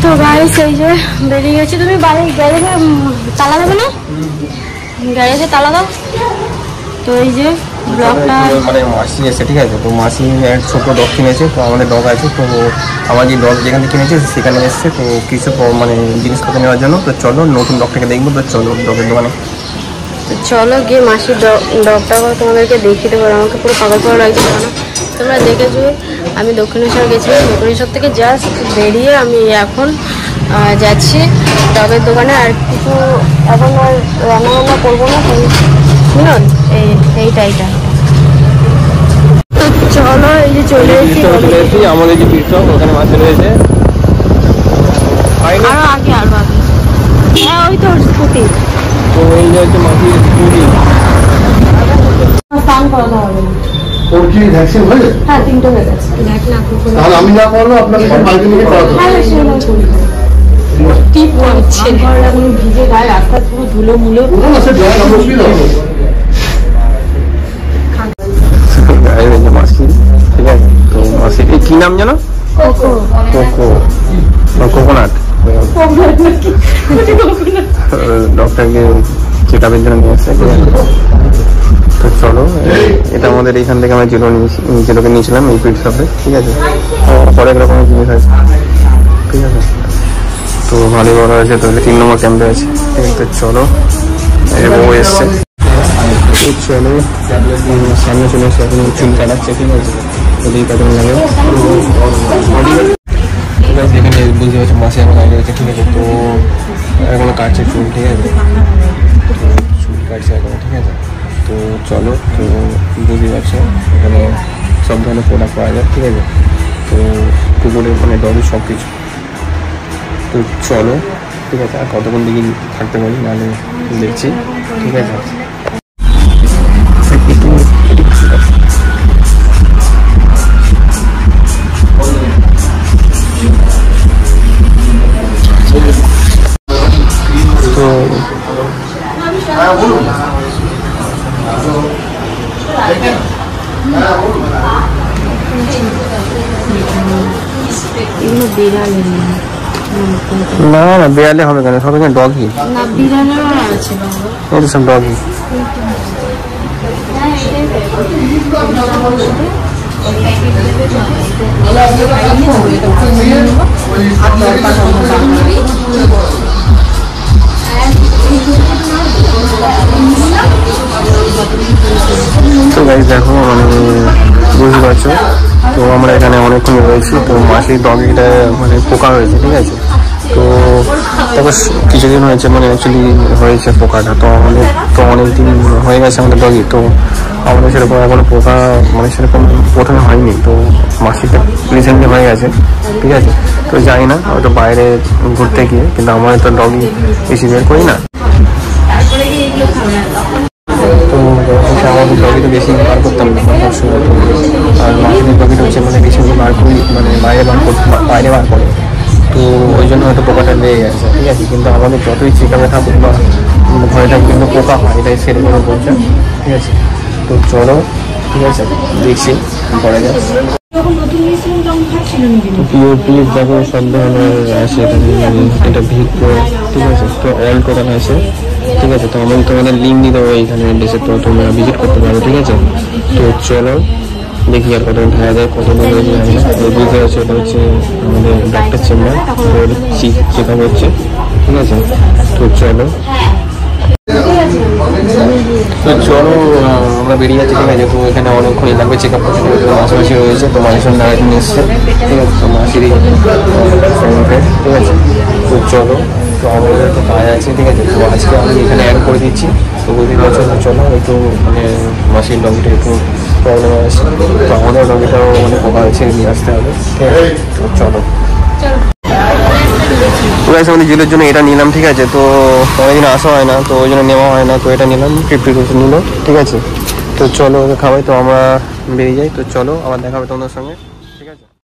তো গাইস এই যে বেরিয়ে গেছি। তুমি বাড়ির গ্যারেজে তালা দেবে না? গ্যারেজে তালা দাও। তো এই যে ব্লগটা মানে মাসি এসে, ঠিক আছে, তো মাসি এক ছোট ডগ কিনেছে, তো আমাদের ডগ আছে, তো আমার যে ডগ যেখানে কিনেছে সেখানে এসছে, তো কিছু মানে জিনিসপত্র নেওয়ার জন্য। তো চলো নতুন ডগটাকে দেখবো, তো চলো ডগের দোকানে। তো চলো গিয়ে মাসির ডগটা তোমাদেরকে দেখিয়ে দেবো। আমাকে পুরো পাগল পাগল লাগছে কেন তোমরা দেখেছো। আমি দক্ষিণেশ্বর গেছিলাম, দক্ষিণেশ্বর থেকে জাস্ট বেরিয়ে আমি এখন যাচ্ছি ডগের দোকানে। আর কিছু এখন আর রান্নাবান্না করবো না, শুনুন এইটা। তো চলো এই যে চলে এসেছি আমাদের যে পিঠা ওখানে মাছ রয়েছে, আরো আগে হ্যাঁ ওই তো স্কুটি। তো এই যে হচ্ছে মাটির স্কুটি। স্নান করানো হবে না। ওর কি ভ্যাকসিন হয়ে গেছে? হ্যাঁ 3টে হয়ে গেছে। তাহলে আমি না করলো আপনার বাড়িতে নিয়ে করাতে টিপ করছে এখন ভিজে গায়ে আস্তে পুরো ধুলো মুলো। মাসি, ঠিক আছে, তো মাসির কি নাম জানো? কোকোনাট। ডক্টরকে চেক আপের জন্য নিয়ে আসছে। তো চলো, এটা আমাদের এইখান থেকে আমরা জিরোকে নিয়েছিলাম এই পিট শপে, ঠিক আছে। তো অনেক রকমের জিনিস আছে, ঠিক আছে। তো ভালোই বড় আছে, তো 3 নম্বর ক্যাম্পে আছে, ঠিক আছে। তো চলো, ও এসছে, চলো সামনে চলে এসে এখন চুল কাটাচ্ছে, ঠিক আছে। ওদিকে কত লাগে যেখানে বুঝতে পারছি মাসে এখন আগে রয়েছে, ঠিক আছে। তো এখনো কাটছে চুল, ঠিক আছে, চুল কাটছে এখন, ঠিক আছে। তো চলো, তো বুঝতে পারছো এখানে সব ধরনের প্রোডাক্ট পাওয়া যায়, ঠিক আছে। তো কুকুরের মানে ডগের সব কিছু। তো চলো, ঠিক আছে। আর কতক্ষণ দিকে থাকতে পারি নাহলে দেখছি, ঠিক আছে। তো না না বিড়ালে হবে কেন, সব এখানে ডগই। এই তো সব ডগই। তো গাইস দেখো, মানে বুঝতে পারছো, তো আমরা এখানে অনেকক্ষণ রয়েছি। তো মাসির ডগিটা মানে পোকা হয়েছে, ঠিক আছে। তো তারপর কিছুদিন হয়েছে, মানে অ্যাকচুয়ালি হয়েছে পোকাটা। তো আমাদের তো অনেকদিন হয়ে গেছে আমাদের ডগি, তো আমাদের সেরকম এখনো পোকা মানে সেরকম প্রথমে হয়নি। তো মাসিটা রিসেন্টলি হয়ে গেছে, ঠিক আছে। তো যাই না, হয়তো বাইরে ঘুরতে গিয়ে, কিন্তু আমাদের তো ডগি বেশি বের করি না। তো আমাদের ডগি তো বেশি বার করতাম না সবসময়। আর মাসিদের ডগিটা হচ্ছে মানে বেশি বার করি, মানে বাইরে বার করে। তো ওই জন্য হয়তো পোকাটা লেগে গেছে, ঠিক আছে। কিন্তু আমাদের যতই চেক আপে থাকুক বা ভয় থাকুক, কিন্তু পোকা হয়, এটাই সেরে করে বলছে, ঠিক আছে। তো চলো, ঠিক আছে, দেখছি করা যায়। প্লিজ দেখো সব ধরনের আছে, এটা ভিক্টো, ঠিক আছে। তো অল টোটাল আছে, ঠিক আছে। তো আমি তোমাদের লিঙ্ক দিয়ে দেবো এইখানে এসে, তো তোমরা ভিজিট করতে পারো, ঠিক আছে। তো চলো দেখি আর কত দেখা যায়, কত দূর বুঝতে পারছি। এটা হচ্ছে আমাদের ডাক্তার চেম্বার, ওর চেক আপ হচ্ছে, ঠিক আছে। তো চলো, তো চলো আমরা বেরিয়ে যাচ্ছি, ঠিক আছে। তো এখানে অনেকক্ষণই লাগবে চেক আপ করতে, মাসি রয়েছে, তো মাসির নাগাদ নিয়ে এসছে, ঠিক আছে। তো মাসিরই, ঠিক আছে। তো চলো, তো আমাদের তো কাজ আছে, ঠিক আছে। তো আজকে আমি এখানে অ্যাড করে দিচ্ছি। তো বুঝতে পারছো, চলো একটু মানে মাসির ডগিটা একটু প্রবলেম আছে, তো আমাদের ডগিটাও মানে পোকা হয়েছে, নিয়ে আসতে হবে, ঠিক আছে। তো চলো, আমাদের জিলের জন্য এটা নিলাম, ঠিক আছে। তো অনেকদিন আসা হয় না, তো ওই জন্য নেওয়া হয় না, তো এটা নিলাম 50% নিল, ঠিক আছে। তো চলো ওকে খাওয়াই, তো আমরা বেরিয়ে যাই। তো চলো আবার দেখা হবে তোমাদের সঙ্গে।